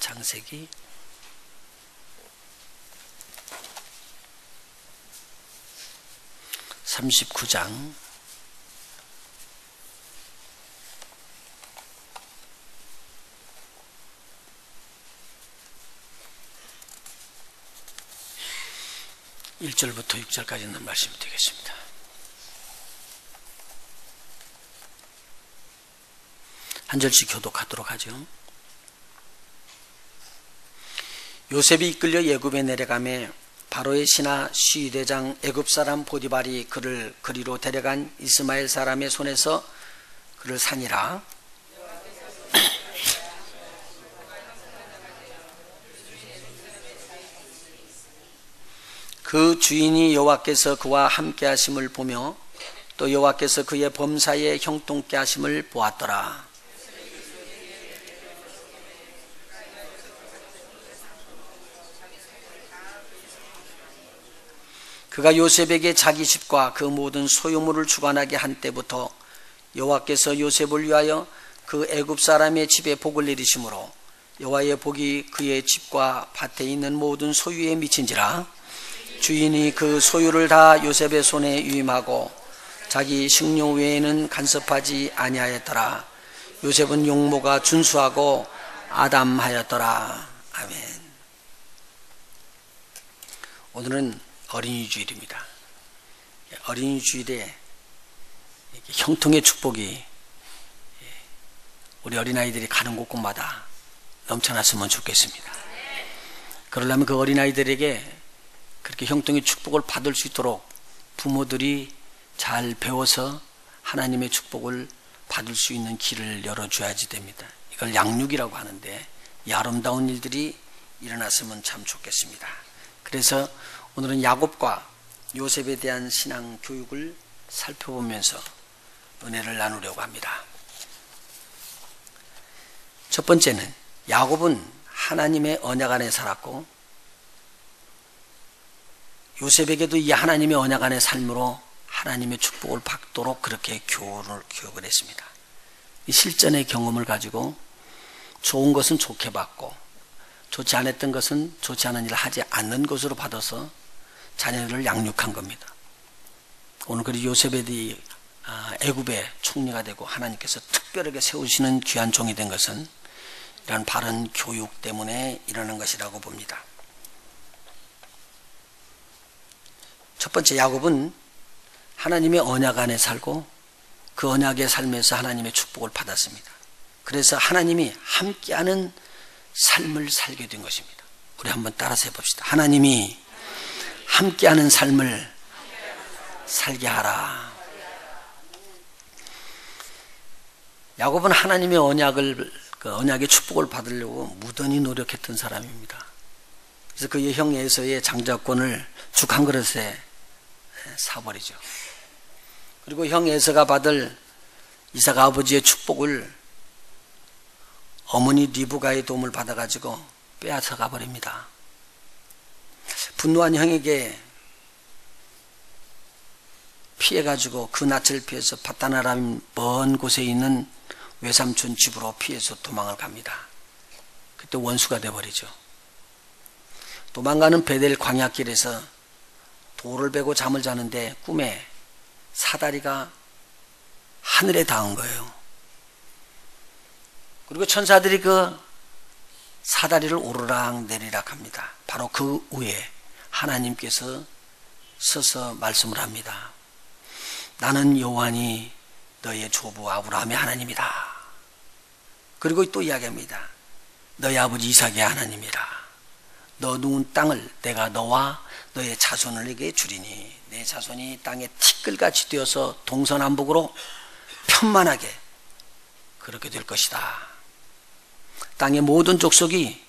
창세기 39장 1절부터 6절까지 있는 말씀이 되겠습니다. 한 절씩 교독하도록 하죠. 요셉이 이끌려 애굽에 내려가매 바로의 신하 시대장 애굽 사람 보디발이 그를 그리로 데려간 이스마엘 사람의 손에서 그를 산이라. 그 주인이 여호와께서 그와 함께 하심을 보며 또 여호와께서 그의 범사에 형통케 하심을 보았더라. 그가 요셉에게 자기 집과 그 모든 소유물을 주관하게 한 때부터 여호와께서 요셉을 위하여 그 애굽 사람의 집에 복을 내리심으로 여호와의 복이 그의 집과 밭에 있는 모든 소유에 미친지라. 주인이 그 소유를 다 요셉의 손에 위임하고 자기 식료 외에는 간섭하지 아니하였더라. 요셉은 용모가 준수하고 아담하였더라. 아멘. 오늘은 어린이 주일입니다. 어린이 주일에 형통의 축복이 우리 어린아이들이 가는 곳곳마다 넘쳐났으면 좋겠습니다. 그러려면 그 어린아이들에게 그렇게 형통의 축복을 받을 수 있도록 부모들이 잘 배워서 하나님의 축복을 받을 수 있는 길을 열어줘야지 됩니다. 이걸 양육이라고 하는데 이 아름다운 일들이 일어났으면 참 좋겠습니다. 그래서 오늘은 야곱과 요셉에 대한 신앙 교육을 살펴보면서 은혜를 나누려고 합니다. 첫 번째는 야곱은 하나님의 언약 안에 살았고 요셉에게도 이 하나님의 언약 안의 삶으로 하나님의 축복을 받도록 그렇게 교육을 했습니다. 이 실전의 경험을 가지고 좋은 것은 좋게 받고 좋지 않았던 것은 좋지 않은 일을 하지 않는 것으로 받아서 자녀들을 양육한 겁니다. 오늘 그리 요셉이 애굽의 총리가 되고 하나님께서 특별하게 세우시는 귀한 종이 된 것은 이런 바른 교육 때문에 일어난 것이라고 봅니다. 첫 번째, 야곱은 하나님의 언약 안에 살고 그 언약의 삶에서 하나님의 축복을 받았습니다. 그래서 하나님이 함께하는 삶을 살게 된 것입니다. 우리 한번 따라서 해봅시다. 하나님이 함께하는 삶을 살게 하라. 야곱은 하나님의 언약의 축복을 받으려고 무던히 노력했던 사람입니다. 그래서 그의 형 에서의 장자권을 죽 한 그릇에 사버리죠. 그리고 형 에서가 받을 이삭 아버지의 축복을 어머니 리브가의 도움을 받아가지고 빼앗아가 버립니다. 분노한 형에게 피해가지고 그 낯을 피해서 바다나람 먼 곳에 있는 외삼촌 집으로 피해서 도망을 갑니다. 그때 원수가 되어버리죠. 도망가는 베델 광야길에서 돌을 베고 잠을 자는데 꿈에 사다리가 하늘에 닿은 거예요. 그리고 천사들이 그 사다리를 오르락 내리락 합니다. 바로 그 위에 하나님께서 서서 말씀을 합니다. 나는 여호와니 너의 조부 아브라함의 하나님이다. 그리고 또 이야기합니다. 너의 아버지 이삭의 하나님이라. 너 누운 땅을 내가 너와 너의 자손에게 주리니 내 자손이 땅에 티끌같이 되어서 동서남북으로 편만하게 그렇게 될 것이다. 땅의 모든 족속이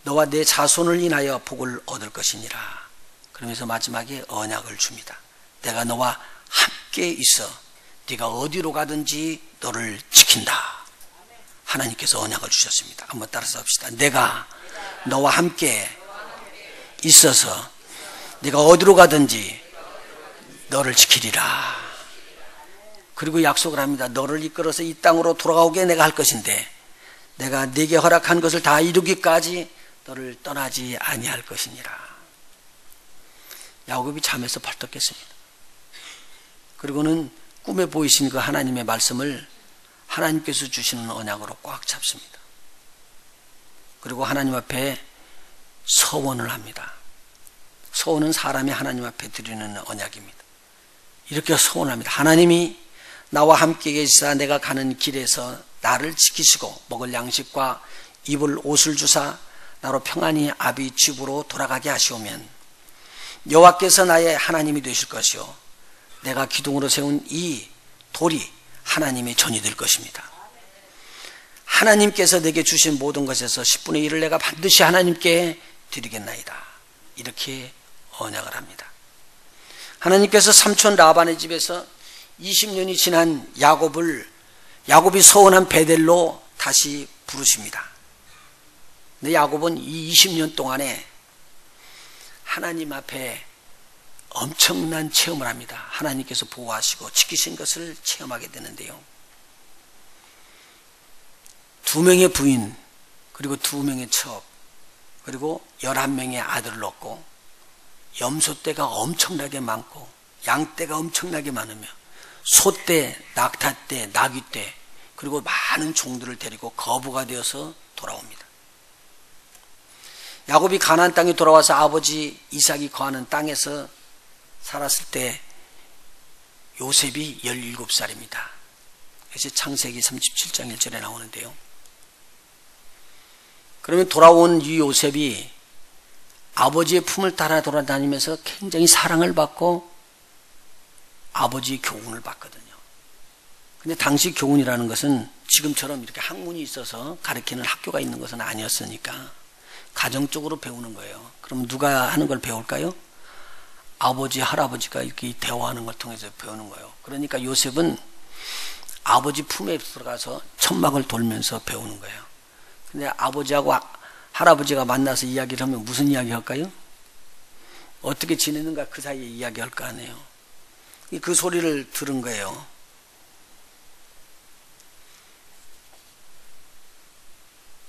너와 내 자손을 인하여 복을 얻을 것이니라. 그러면서 마지막에 언약을 줍니다. 내가 너와 함께 있어 네가 어디로 가든지 너를 지킨다. 하나님께서 언약을 주셨습니다. 한번 따라서 합시다. 내가 너와 함께 있어서 네가 어디로 가든지 너를 지키리라. 그리고 약속을 합니다. 너를 이끌어서 이 땅으로 돌아오게 내가 할 것인데 내가 네게 허락한 것을 다 이루기까지 너를 떠나지 아니할 것이니라. 야곱이 잠에서 벌떡 깼습니다. 그리고는 꿈에 보이신 그 하나님의 말씀을 하나님께서 주시는 언약으로 꽉 잡습니다. 그리고 하나님 앞에 서원을 합니다. 서원은 사람이 하나님 앞에 드리는 언약입니다. 이렇게 서원합니다. 하나님이 나와 함께 계시사 내가 가는 길에서 나를 지키시고 먹을 양식과 입을 옷을 주사 나로 평안히 아비 집으로 돌아가게 하시오면 여호와께서 나의 하나님이 되실 것이요 내가 기둥으로 세운 이 돌이 하나님의 전이 될 것입니다. 하나님께서 내게 주신 모든 것에서 10분의 1을 내가 반드시 하나님께 드리겠나이다. 이렇게 언약을 합니다. 하나님께서 삼촌 라반의 집에서 20년이 지난 야곱이 서원한 베델로 다시 부르십니다. 근데 야곱은 이 20년 동안에 하나님 앞에 엄청난 체험을 합니다. 하나님께서 보호하시고 지키신 것을 체험하게 되는데요. 2명의 부인, 그리고 2명의 첩, 그리고 11명의 아들을 얻고 염소떼가 엄청나게 많고 양떼가 엄청나게 많으며 소떼, 낙타떼, 나귀떼, 그리고 많은 종들을 데리고 거부가 되어서 돌아옵니다. 야곱이 가나안 땅에 돌아와서 아버지 이삭이 거하는 땅에서 살았을 때 요셉이 17살입니다. 그래서 창세기 37장 1절에 나오는데요. 그러면 돌아온 이 요셉이 아버지의 품을 따라 돌아다니면서 굉장히 사랑을 받고 아버지의 교훈을 받거든요. 근데 당시 교훈이라는 것은 지금처럼 이렇게 학문이 있어서 가르치는 학교가 있는 것은 아니었으니까 가정적으로 배우는 거예요. 그럼 누가 하는 걸 배울까요? 아버지, 할아버지가 이렇게 대화하는 걸 통해서 배우는 거예요. 그러니까 요셉은 아버지 품에 들어가서 천막을 돌면서 배우는 거예요. 근데 아버지하고 할아버지가 만나서 이야기를 하면 무슨 이야기 할까요? 어떻게 지내는가 그 사이에 이야기할 거 아니에요. 그 소리를 들은 거예요.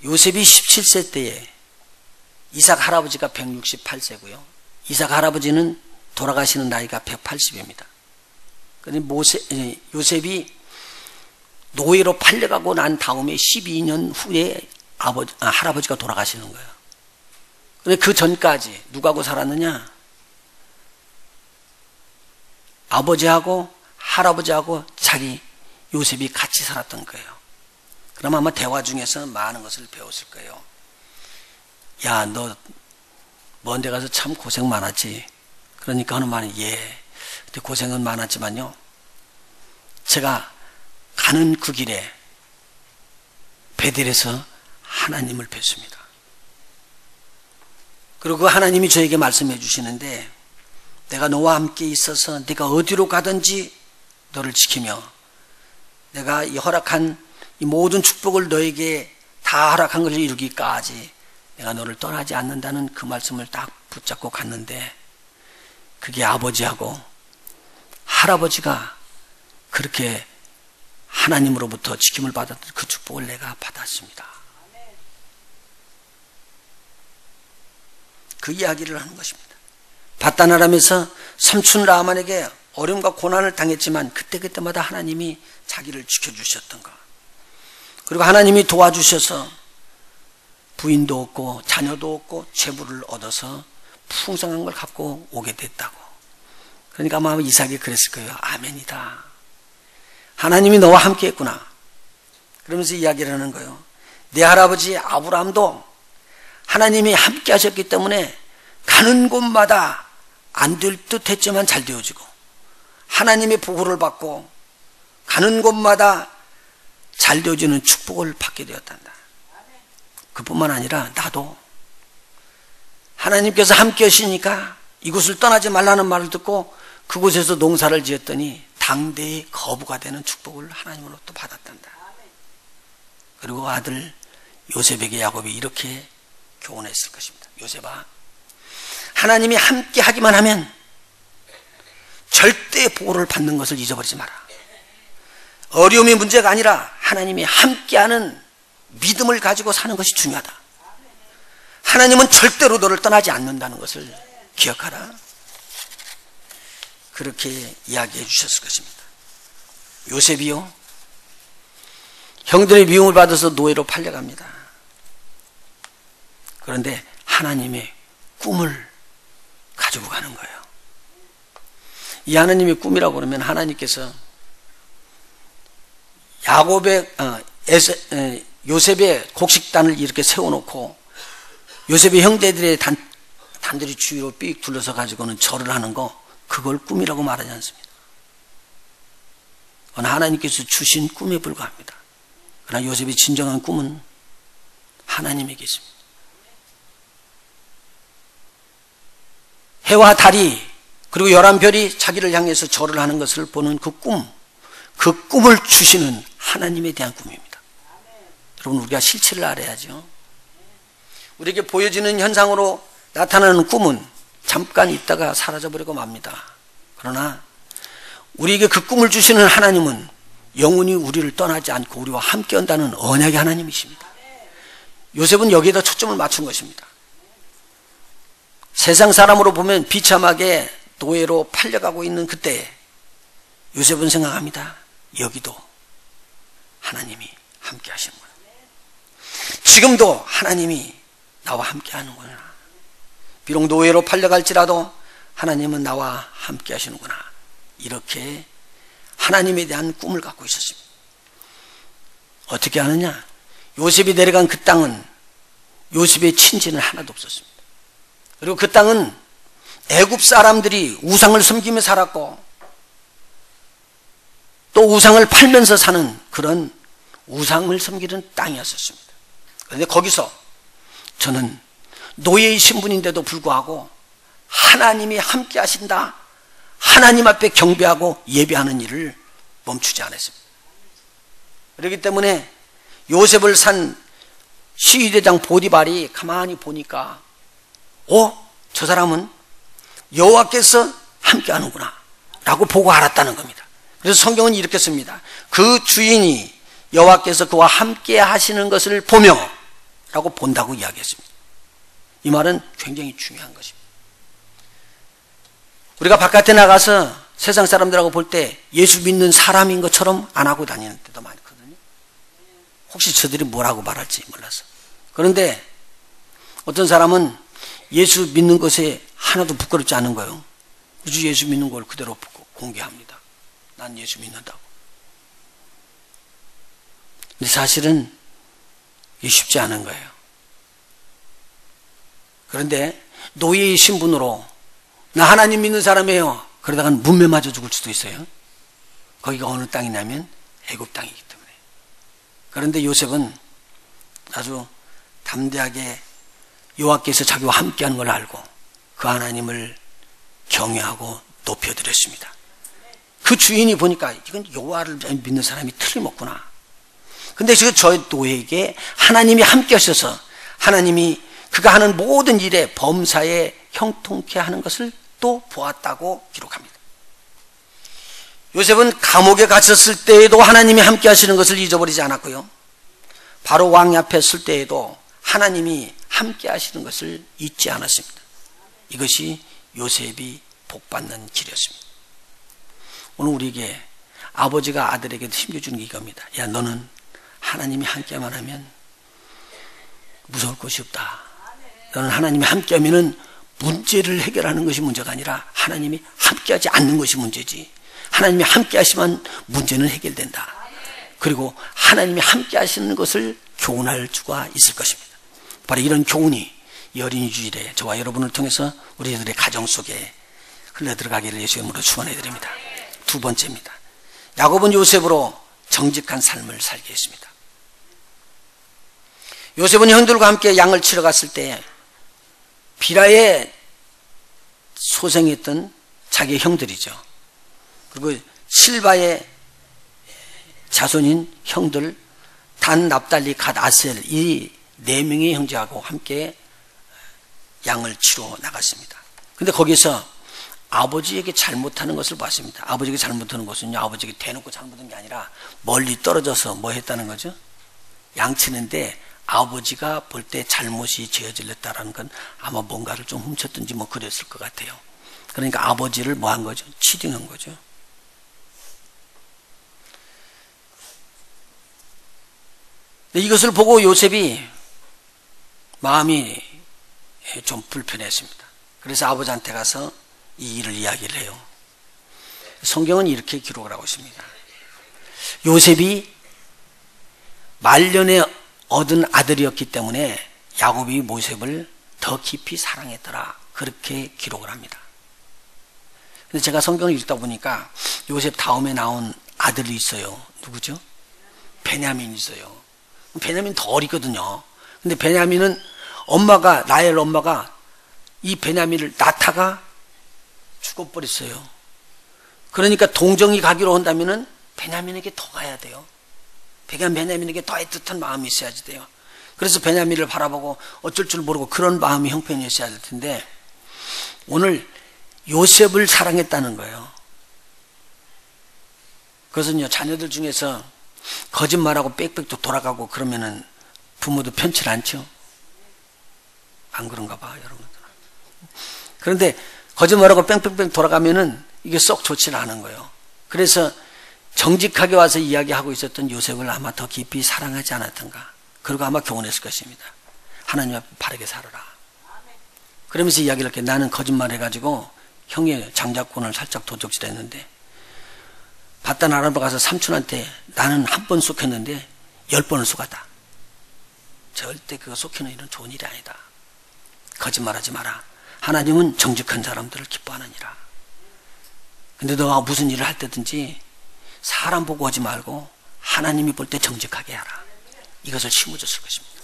요셉이 17세 때에 이삭 할아버지가 168세고요. 이삭 할아버지는 돌아가시는 나이가 180입니다. 그런데 요셉이 노예로 팔려가고 난 다음에 12년 후에 할아버지가 돌아가시는 거예요. 그런데 그 전까지 누구하고 살았느냐? 아버지하고 할아버지하고 자기 요셉이 같이 살았던 거예요. 그럼 아마 대화 중에서 많은 것을 배웠을 거예요. 야, 너 먼 데 가서 참 고생 많았지. 그러니까 하는 말이 예. 근데 고생은 많았지만요. 제가 가는 그 길에 베델에서 하나님을 뵀습니다. 그리고 그 하나님이 저에게 말씀해 주시는데 내가 너와 함께 있어서 네가 어디로 가든지 너를 지키며 내가 이 허락한 이 모든 축복을 너에게 다 허락한 것을 이루기까지 내가 너를 떠나지 않는다는 그 말씀을 딱 붙잡고 갔는데 그게 아버지하고 할아버지가 그렇게 하나님으로부터 지킴을 받았던 그 축복을 내가 받았습니다. 그 이야기를 하는 것입니다. 바다나람에서 삼촌 라만에게 어려움과 고난을 당했지만 그때마다 하나님이 자기를 지켜주셨던 것. 그리고 하나님이 도와주셔서 부인도 얻고 자녀도 얻고 재물을 얻어서 풍성한 걸 갖고 오게 됐다고. 그러니까 아마 이삭이 그랬을 거예요. 아멘이다. 하나님이 너와 함께 했구나. 그러면서 이야기를 하는 거예요. 내 할아버지 아브라함도 하나님이 함께 하셨기 때문에 가는 곳마다 안 될 듯 했지만 잘 되어지고 하나님의 보호를 받고 가는 곳마다 잘 되어지는 축복을 받게 되었단다. 그뿐만 아니라 나도 하나님께서 함께 하시니까 이곳을 떠나지 말라는 말을 듣고 그곳에서 농사를 지었더니 당대의 거부가 되는 축복을 하나님으로부터 받았단다. 그리고 아들 요셉에게 야곱이 이렇게 교훈했을 것입니다. 요셉아, 하나님이 함께 하기만 하면 절대 보호를 받는 것을 잊어버리지 마라. 어려움이 문제가 아니라 하나님이 함께하는 믿음을 가지고 사는 것이 중요하다. 하나님은 절대로 너를 떠나지 않는다는 것을 기억하라. 그렇게 이야기해 주셨을 것입니다. 요셉이요, 형들의 미움을 받아서 노예로 팔려갑니다. 그런데 하나님의 꿈을 가지고 가는 거예요. 이 하나님의 꿈이라고 그러면 하나님께서 요셉의 곡식단을 이렇게 세워놓고 요셉의 형제들의 단들이 주위로 삑 둘러서 가지고는 절을 하는 거, 그걸 꿈이라고 말하지 않습니다. 그건 하나님께서 주신 꿈에 불과합니다. 그러나 요셉의 진정한 꿈은 하나님에게 있습니다. 해와 달이 그리고 11별이 자기를 향해서 절을 하는 것을 보는 그 꿈을 주시는 하나님에 대한 꿈입니다. 여러분, 우리가 실체를 알아야죠. 우리에게 보여지는 현상으로 나타나는 꿈은 잠깐 있다가 사라져버리고 맙니다. 그러나 우리에게 그 꿈을 주시는 하나님은 영원히 우리를 떠나지 않고 우리와 함께 한다는 언약의 하나님이십니다. 요셉은 여기에다 초점을 맞춘 것입니다. 세상 사람으로 보면 비참하게 노예로 팔려가고 있는 그때 요셉은 생각합니다. 여기도 하나님이 함께 하시는구나. 지금도 하나님이 나와 함께 하는구나. 비록 노예로 팔려갈지라도 하나님은 나와 함께 하시는구나. 이렇게 하나님에 대한 꿈을 갖고 있었습니다. 어떻게 하느냐? 요셉이 내려간 그 땅은 요셉의 친지는 하나도 없었습니다. 그리고 그 땅은 애굽 사람들이 우상을 섬기며 살았고 또 우상을 팔면서 사는 그런 우상을 섬기는 땅이었습니다. 그런데 거기서 저는 노예의 신분인데도 불구하고 하나님이 함께 하신다, 하나님 앞에 경배하고 예배하는 일을 멈추지 않았습니다. 그렇기 때문에 요셉을 산 시위대장 보디발이 가만히 보니까 저 사람은 여호와께서 함께 하는구나 라고 보고 알았다는 겁니다. 그래서 성경은 이렇게 씁니다. 그 주인이 여호와께서 그와 함께 하시는 것을 보며 라고 본다고 이야기했습니다. 이 말은 굉장히 중요한 것입니다. 우리가 바깥에 나가서 세상 사람들하고 볼 때 예수 믿는 사람인 것처럼 안 하고 다니는 때도 많거든요. 혹시 저들이 뭐라고 말할지 몰라서. 그런데 어떤 사람은 예수 믿는 것에 하나도 부끄럽지 않은 거예요. 그저 예수 믿는 걸 그대로 공개합니다. 난 예수 믿는다고. 근데 사실은 이게 쉽지 않은 거예요. 그런데 노예의 신분으로 나 하나님 믿는 사람이에요. 그러다가는 문매 맞아 죽을 수도 있어요. 거기가 어느 땅이냐면 애굽 땅이기 때문에. 그런데 요셉은 아주 담대하게 여호와께서 자기와 함께하는 걸 알고 그 하나님을 경외하고 높여드렸습니다. 그 주인이 보니까 이건 여호와를 믿는 사람이 틀림없구나. 근데 지금 저 노예에게 하나님이 함께 하셔서 하나님이 그가 하는 모든 일에 범사에 형통케 하는 것을 또 보았다고 기록합니다. 요셉은 감옥에 갇혔을 때에도 하나님이 함께 하시는 것을 잊어버리지 않았고요. 바로 왕 앞에 설 때에도 하나님이 함께 하시는 것을 잊지 않았습니다. 이것이 요셉이 복받는 길이었습니다. 오늘 우리에게 아버지가 아들에게 힘겨주는 게 이겁니다. 야, 너는 하나님이 함께만 하면 무서울 것이 없다. 너는 하나님이 함께하면은 문제를 해결하는 것이 문제가 아니라 하나님이 함께하지 않는 것이 문제지. 하나님이 함께하시면 문제는 해결된다. 그리고 하나님이 함께하시는 것을 교훈할 수가 있을 것입니다. 바로 이런 교훈이 이 어린이 주일에 저와 여러분을 통해서 우리들의 가정 속에 흘러들어가기를 예수의 이름으로 축원해드립니다. 두 번째입니다. 야곱은 요셉으로 정직한 삶을 살게 했습니다. 요셉은 형들과 함께 양을 치러 갔을 때 비라에 소생했던 자기의 형들이죠. 그리고 실바의 자손인 형들 단, 납달리, 갓, 아셀 이 네 명의 형제하고 함께 양을 치러 나갔습니다. 그런데 거기서 아버지에게 잘못하는 것을 봤습니다. 아버지에게 잘못하는 것은요, 아버지에게 대놓고 잘못한 게 아니라 멀리 떨어져서 뭐 했다는 거죠? 양치는데 아버지가 볼 때 잘못이 저질렀다라는 건 아마 뭔가를 좀 훔쳤든지 뭐 그랬을 것 같아요. 그러니까 아버지를 뭐 한 거죠? 치딩한 거죠. 이것을 보고 요셉이 마음이 좀 불편했습니다. 그래서 아버지한테 가서 이 일을 이야기를 해요. 성경은 이렇게 기록을 하고 있습니다. 요셉이 말년에 얻은 아들이었기 때문에 야곱이 모셉을 더 깊이 사랑했더라. 그렇게 기록을 합니다. 근데 제가 성경을 읽다 보니까 요셉 다음에 나온 아들이 있어요. 누구죠? 베냐민이 있어요. 베냐민 더 어리거든요. 근데 베냐민은 라헬 엄마가 이 베냐민을 낳다가 죽어버렸어요. 그러니까 동정이 가기로 한다면은 베냐민에게 더 가야 돼요. 베냐민에게 더 애틋한 마음이 있어야지 돼요. 그래서 베냐민을 바라보고 어쩔 줄 모르고 그런 마음이 형편이었어야 될 텐데 오늘 요셉을 사랑했다는 거예요. 그것은요, 자녀들 중에서 거짓말하고 빽빽도 돌아가고 그러면은 부모도 편치 않죠. 안 그런가 봐, 여러분들. 그런데 거짓말하고 뺑뺑뺑 돌아가면은 이게 썩 좋지는 않은 거예요. 그래서 정직하게 와서 이야기하고 있었던 요셉을 아마 더 깊이 사랑하지 않았던가. 그리고 아마 교훈했을 것입니다. 하나님 앞에 바르게 살아라. 그러면서 이야기를 할게. 나는 거짓말해가지고 형의 장자권을 살짝 도적질했는데 바단 아람으로 가서 삼촌한테 나는 한 번 속였는데 10번을 속았다. 절대 그거 속이는 일은 좋은 일이 아니다. 거짓말하지 마라. 하나님은 정직한 사람들을 기뻐하느니라. 근데 너가 무슨 일을 할 때든지 사람 보고 하지 말고 하나님이 볼 때 정직하게 하라. 이것을 심어줬을 것입니다.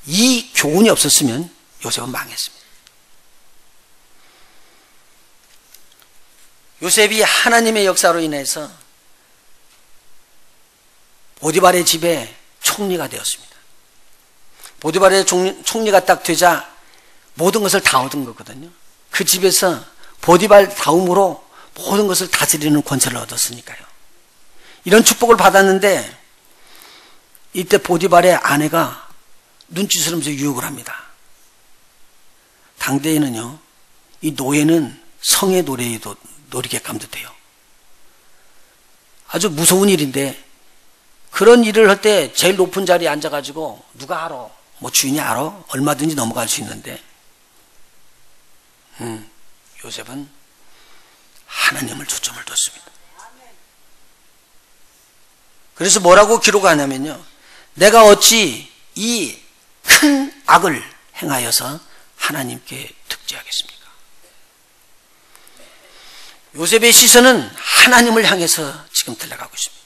이 교훈이 없었으면 요셉은 망했습니다. 요셉이 하나님의 역사로 인해서 보디발의 집에 총리가 되었습니다. 보디발의 총리가 딱 되자 모든 것을 다 얻은 거거든요. 그 집에서 보디발 다음으로 모든 것을 다스리는 권세를 얻었으니까요. 이런 축복을 받았는데 이때 보디발의 아내가 눈짓을 하면서 유혹을 합니다. 당대에는요, 이 노예는 성의 놀이개감도 돼요. 아주 무서운 일인데 그런 일을 할 때 제일 높은 자리에 앉아가지고 누가 알아? 뭐 주인이 알아? 얼마든지 넘어갈 수 있는데 요셉은 하나님을 초점을 뒀습니다. 그래서 뭐라고 기록하냐면요, 내가 어찌 이 큰 악을 행하여서 하나님께 득죄하겠습니까? 요셉의 시선은 하나님을 향해서 지금 달려가고 있습니다.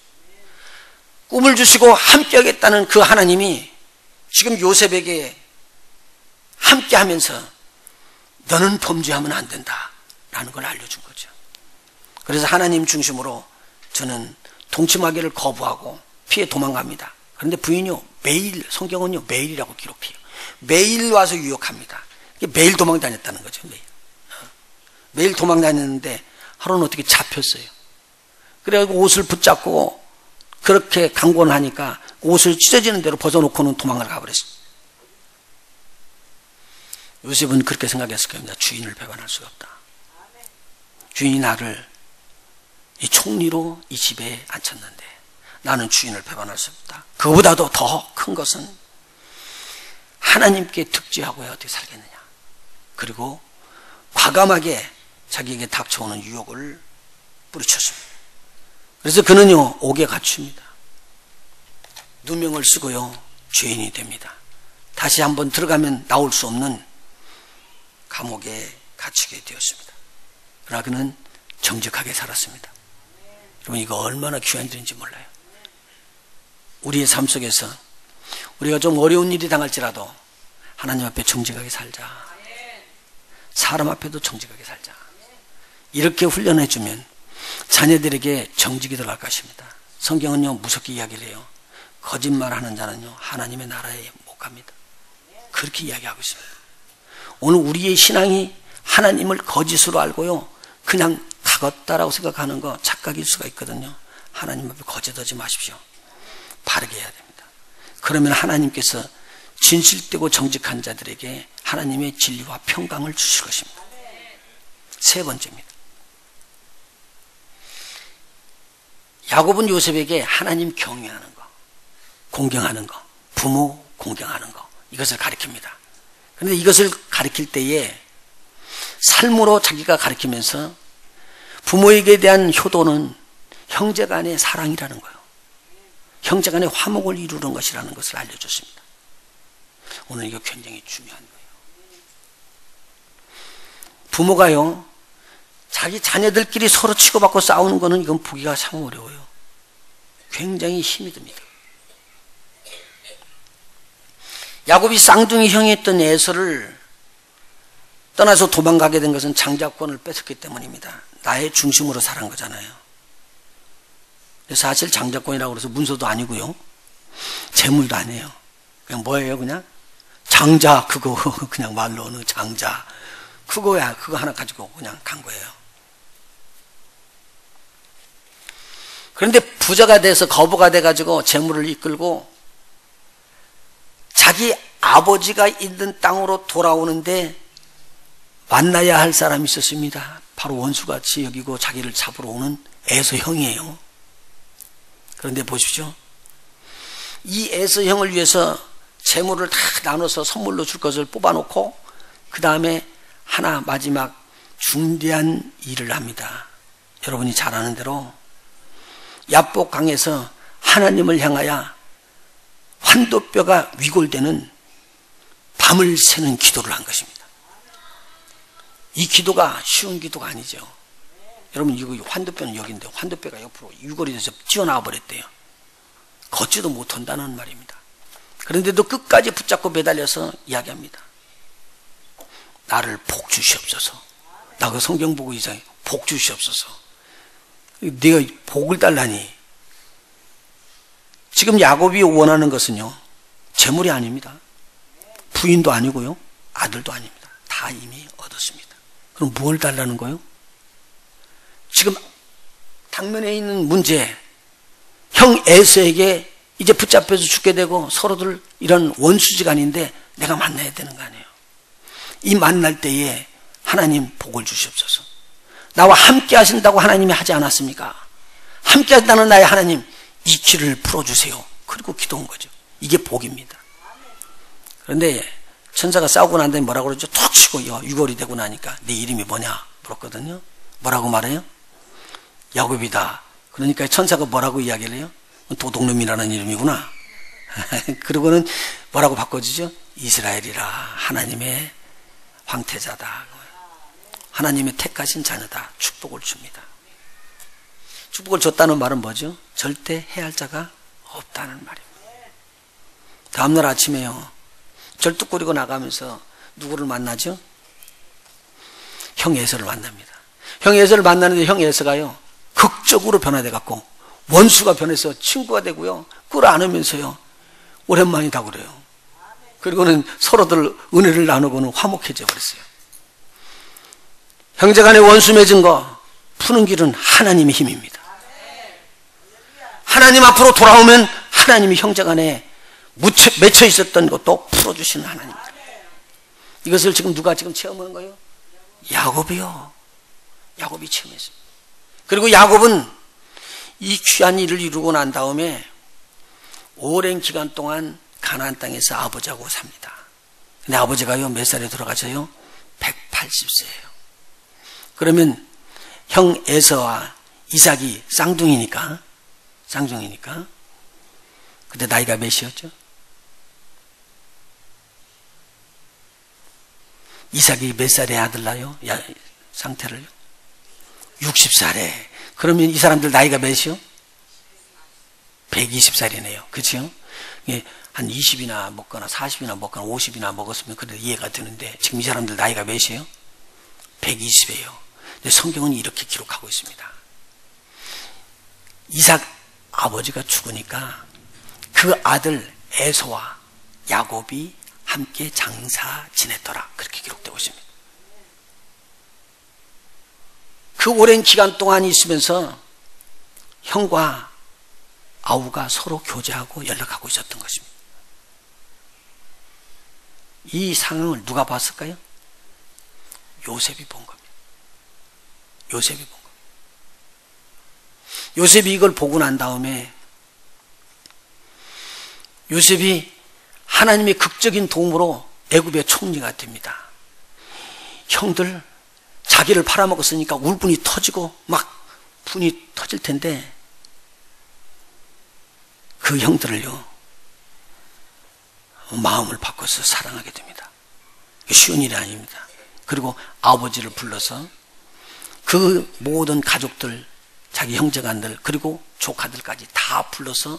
꿈을 주시고 함께하겠다는 그 하나님이 지금 요셉에게 함께하면서 너는 범죄하면 안 된다라는 걸 알려준 거죠. 그래서 하나님 중심으로 저는 동침하기를 거부하고 피해 도망갑니다. 그런데 부인이요, 매일, 성경은요, 매일이라고 기록해요. 매일 와서 유혹합니다. 매일 도망 다녔다는 거죠. 매일 도망 다녔는데 하루는 어떻게 잡혔어요. 그래가지고 옷을 붙잡고 그렇게 강권을 하니까 옷을 찢어지는 대로 벗어놓고는 도망을 가버렸어요. 요셉은 그렇게 생각했을 겁니다. 주인을 배반할 수가 없다. 주인이 나를 이 총리로 이 집에 앉혔는데 나는 주인을 배반할 수 없다. 그보다도 더 큰 것은 하나님께 득죄하고야 어떻게 살겠느냐. 그리고 과감하게 자기에게 닥쳐오는 유혹을 뿌리쳤습니다. 그래서 그는요, 옥에 갇힙니다. 누명을 쓰고요, 죄인이 됩니다. 다시 한번 들어가면 나올 수 없는 감옥에 갇히게 되었습니다. 그러나 그는 정직하게 살았습니다. 여러분, 이거 얼마나 귀한 일인지 몰라요. 우리의 삶 속에서 우리가 좀 어려운 일이 당할지라도 하나님 앞에 정직하게 살자. 사람 앞에도 정직하게 살자. 이렇게 훈련해주면 자녀들에게 정직이 들어갈 것입니다. 성경은요, 무섭게 이야기를 해요. 거짓말하는 자는요, 하나님의 나라에 못 갑니다. 그렇게 이야기하고 있습니다. 오늘 우리의 신앙이 하나님을 거짓으로 알고요, 그냥 가볍다라고 생각하는 거 착각일 수가 있거든요. 하나님 앞에 거짓하지 마십시오. 바르게 해야 됩니다. 그러면 하나님께서 진실되고 정직한 자들에게 하나님의 진리와 평강을 주실 것입니다. 세 번째입니다. 야곱은 요셉에게 하나님 경외하는 거, 공경하는 거, 부모 공경하는 거, 이것을 가르칩니다. 그런데 이것을 가르칠 때에 삶으로 자기가 가르치면서 부모에게 대한 효도는 형제간의 사랑이라는 거예요. 형제간의 화목을 이루는 것이라는 것을 알려줬습니다. 오늘 이거 굉장히 중요한 거예요. 부모가요, 자기 자녀들끼리 서로 치고받고 싸우는 거는 이건 보기가 참 어려워요. 굉장히 힘이 듭니다. 야곱이 쌍둥이 형이었던 에서를 떠나서 도망가게 된 것은 장자권을 뺏었기 때문입니다. 나의 중심으로 살한 거잖아요. 사실 장자권이라고 해서 문서도 아니고요, 재물도 아니에요. 그냥 뭐예요? 그냥 장자, 그거 그냥 말로는 장자, 그거야. 그거 하나 가지고 그냥 간 거예요. 그런데 부자가 돼서 거부가 돼가지고 재물을 이끌고 자기 아버지가 있는 땅으로 돌아오는데 만나야 할 사람이 있었습니다. 바로 원수같이 여기고 자기를 잡으러 오는 에서 형이에요. 그런데 보십시오. 이 에서 형을 위해서 재물을 다 나눠서 선물로 줄 것을 뽑아놓고 그 다음에 하나 마지막 중대한 일을 합니다. 여러분이 잘 아는 대로 야복강에서 하나님을 향하여 환도뼈가 위골되는 밤을 새는 기도를 한 것입니다. 이 기도가 쉬운 기도가 아니죠. 여러분, 이거 환도뼈는 여기인데 환도뼈가 옆으로 위골이 돼서 튀어나와 버렸대요. 걷지도 못한다는 말입니다. 그런데도 끝까지 붙잡고 매달려서 이야기합니다. 나를 복 주시옵소서. 나 그 성경 보고 이상해. 복 주시옵소서. 네가 복을 달라니. 지금 야곱이 원하는 것은요, 재물이 아닙니다. 부인도 아니고요, 아들도 아닙니다. 다 이미 얻었습니다. 그럼 뭘 달라는 거예요? 지금 당면에 있는 문제, 형 에서에게 이제 붙잡혀서 죽게 되고 서로들 이런 원수지간인데 내가 만나야 되는 거 아니에요. 이 만날 때에 하나님 복을 주시옵소서. 나와 함께 하신다고 하나님이 하지 않았습니까? 함께 하신다는 나의 하나님, 이 길을 풀어주세요. 그리고 기도한 거죠. 이게 복입니다. 그런데 천사가 싸우고 난 다음에 뭐라고 그러죠? 툭 치고 유골이 되고 나니까 네 이름이 뭐냐 물었거든요. 뭐라고 말해요? 야곱이다. 그러니까 천사가 뭐라고 이야기를 해요? 도둑놈이라는 이름이구나. 그러고는 뭐라고 바꿔주죠? 이스라엘이라, 하나님의 황태자다. 하나님의 택하신 자녀다. 축복을 줍니다. 축복을 줬다는 말은 뭐죠? 절대 해할 자가 없다는 말입니다. 다음날 아침에요, 절뚝거리고 나가면서 누구를 만나죠? 형 에서를 만납니다. 형 에서를 만나는데 형 에서가요, 극적으로 변화돼 갖고 원수가 변해서 친구가 되고요, 끌어안으면서요, 오랜만이다 그래요. 그리고는 서로들 은혜를 나누고는 화목해져 버렸어요. 형제간의 원수 맺은 거 푸는 길은 하나님의 힘입니다. 하나님 앞으로 돌아오면 하나님이 형제간에 맺혀 있었던 것도 풀어주시는 하나님입니다. 이것을 지금 누가 지금 체험한 거예요? 야곱이요. 야곱이 체험했습니다. 그리고 야곱은 이 귀한 일을 이루고 난 다음에 오랜 기간 동안 가나안 땅에서 아버지하고 삽니다. 근데 아버지가요, 몇 살에 돌아가셔요? 180세예요. 그러면 형 에서와 이삭이 쌍둥이니까 그때 나이가 몇이었죠? 이삭이 몇 살에 아들 낳아요? 상태를요? 60살에. 그러면 이 사람들 나이가 몇이요? 120살이네요. 그렇죠? 한 20이나 먹거나 40이나 먹거나 50이나 먹었으면 그래도 이해가 되는데 지금 이 사람들 나이가 몇이에요? 120이에요. 근데 성경은 이렇게 기록하고 있습니다. 이삭 아버지가 죽으니까 그 아들 에서와 야곱이 함께 장사 지냈더라. 그렇게 기록되고 있습니다. 그 오랜 기간 동안 있으면서 형과 아우가 서로 교제하고 연락하고 있었던 것입니다. 이 상황을 누가 봤을까요? 요셉이 본 겁니다. 요셉이 본 겁니다. 요셉이 이걸 보고 난 다음에 요셉이 하나님의 극적인 도움으로 애굽의 총리가 됩니다. 형들 자기를 팔아먹었으니까 울분이 터지고 막 분이 터질 텐데 그 형들을요 마음을 바꿔서 사랑하게 됩니다. 쉬운 일이 아닙니다. 그리고 아버지를 불러서 그 모든 가족들, 자기 형제간들 그리고 조카들까지 다 불러서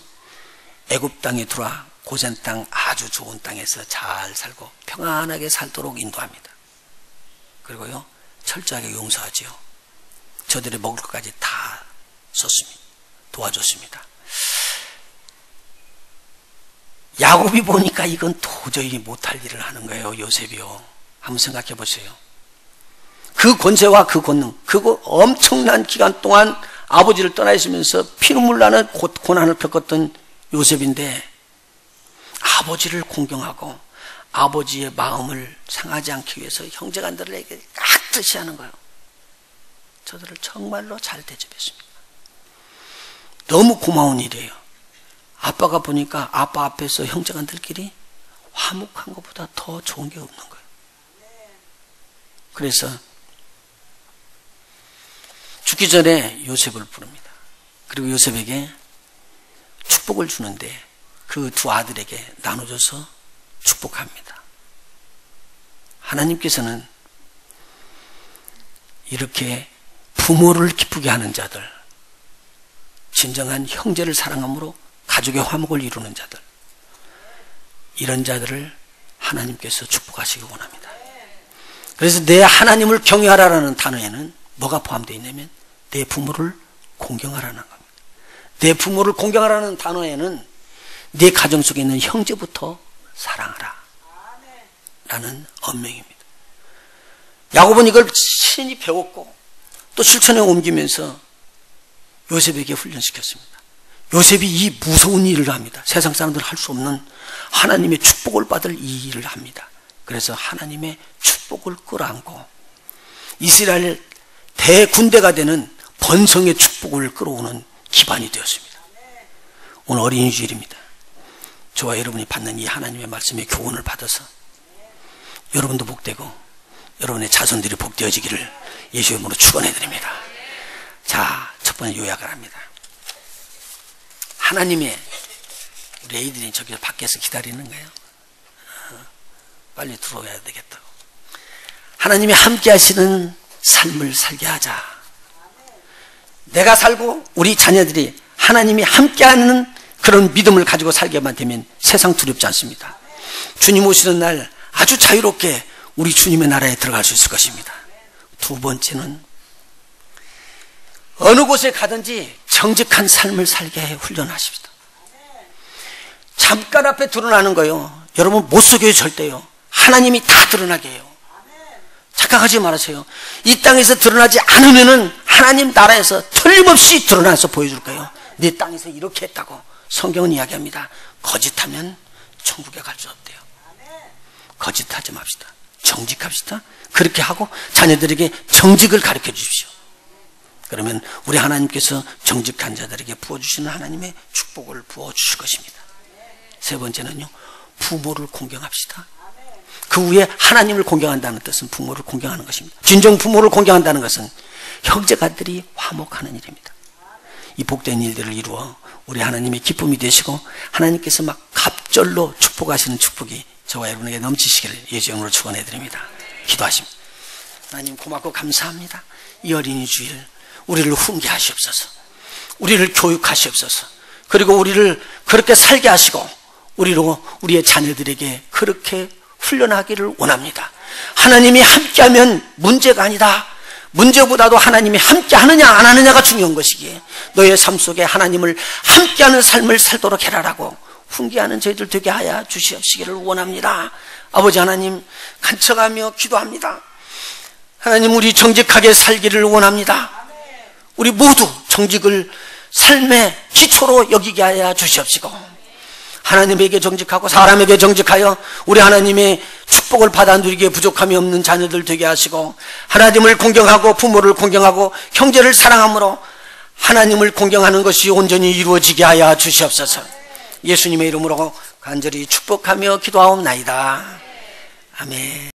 애굽 땅에 들어와 고센 땅, 아주 좋은 땅에서 잘 살고 평안하게 살도록 인도합니다. 그리고요 철저하게 용서하지요. 저들의 먹을 것까지 다 썼습니다. 도와줬습니다. 야곱이 보니까 이건 도저히 못할 일을 하는 거예요. 요셉이요. 한번 생각해 보세요. 그 권세와 그 권능, 그거 엄청난 기간 동안 아버지를 떠나 있으면서 피눈물 나는 고난을 겪었던 요셉인데 아버지를 공경하고 아버지의 마음을 상하지 않기 위해서 형제간들에게 깍듯이 하는 거예요. 저들을 정말로 잘 대접했습니다. 너무 고마운 일이에요. 아빠가 보니까 아빠 앞에서 형제간들끼리 화목한 것보다 더 좋은 게 없는 거예요. 그래서 죽기 전에 요셉을 부릅니다. 그리고 요셉에게 축복을 주는데 그 두 아들에게 나눠줘서 축복합니다. 하나님께서는 이렇게 부모를 기쁘게 하는 자들, 진정한 형제를 사랑함으로 가족의 화목을 이루는 자들, 이런 자들을 하나님께서 축복하시기 원합니다. 그래서 내 하나님을 경외하라라는 단어에는 뭐가 포함되어 있냐면 내 부모를 공경하라는 겁니다. 내 부모를 공경하라는 단어에는 내 가정 속에 있는 형제부터 사랑하라 라는 언명입니다. 야곱은 이걸 친히 배웠고 또 실천에 옮기면서 요셉에게 훈련시켰습니다. 요셉이 이 무서운 일을 합니다. 세상 사람들은 할 수 없는 하나님의 축복을 받을 이 일을 합니다. 그래서 하나님의 축복을 끌어안고 이스라엘 대군대가 되는 번성의 축복을 끌어오는 기반이 되었습니다. 오늘 어린이 주일입니다. 저와 여러분이 받는 이 하나님의 말씀의 교훈을 받아서 여러분도 복되고 여러분의 자손들이 복되어지기를 예수의 이름으로 축원해드립니다. 자, 첫 번째 요약을 합니다. 하나님의 우리 애들이 저기 밖에서 기다리는 거예요. 빨리 들어와야 되겠다고. 하나님이 함께 하시는 삶을 살게 하자. 내가 살고 우리 자녀들이 하나님이 함께하는 그런 믿음을 가지고 살게만 되면 세상 두렵지 않습니다. 주님 오시는 날 아주 자유롭게 우리 주님의 나라에 들어갈 수 있을 것입니다. 두 번째는 어느 곳에 가든지 정직한 삶을 살게 해 훈련하십시다. 잠깐 앞에 드러나는 거요. 여러분 못 속여요 절대요. 하나님이 다 드러나게 해요. 착각하지 말으세요. 이 땅에서 드러나지 않으면은 하나님 나라에서 틀림없이 드러나서 보여줄 거예요. 내 땅에서 이렇게 했다고 성경은 이야기합니다. 거짓하면 천국에 갈 수 없대요. 거짓하지 맙시다. 정직합시다. 그렇게 하고 자녀들에게 정직을 가르쳐 주십시오. 그러면 우리 하나님께서 정직한 자들에게 부어주시는 하나님의 축복을 부어주실 것입니다. 세 번째는요, 부모를 공경합시다. 그 후에 하나님을 공경한다는 뜻은 부모를 공경하는 것입니다. 진정 부모를 공경한다는 것은 형제간들이 화목하는 일입니다. 이 복된 일들을 이루어 우리 하나님의 기쁨이 되시고 하나님께서 막 갑절로 축복하시는 축복이 저와 여러분에게 넘치시기를 예수 이름으로 축원해드립니다. 기도하십니다. 하나님 고맙고 감사합니다. 이 어린이 주일 우리를 훈계하시옵소서. 우리를 교육하시옵소서. 그리고 우리를 그렇게 살게 하시고 우리로 우리의 자녀들에게 그렇게 훈련하기를 원합니다. 하나님이 함께하면 문제가 아니다. 문제보다도 하나님이 함께하느냐 안 하느냐가 중요한 것이기에 너의 삶 속에 하나님을 함께하는 삶을 살도록 해라라고 훈계하는 저희들 되게 하여 주시옵시기를 원합니다. 아버지 하나님 간청하며 기도합니다. 하나님 우리 정직하게 살기를 원합니다. 우리 모두 정직을 삶의 기초로 여기게 하여 주시옵시고 하나님에게 정직하고 사람에게 정직하여 우리 하나님의 축복을 받아 누리기에 부족함이 없는 자녀들 되게 하시고, 하나님을 공경하고 부모를 공경하고 형제를 사랑함으로 하나님을 공경하는 것이 온전히 이루어지게 하여 주시옵소서. 예수님의 이름으로 간절히 축복하며 기도하옵나이다. 아멘.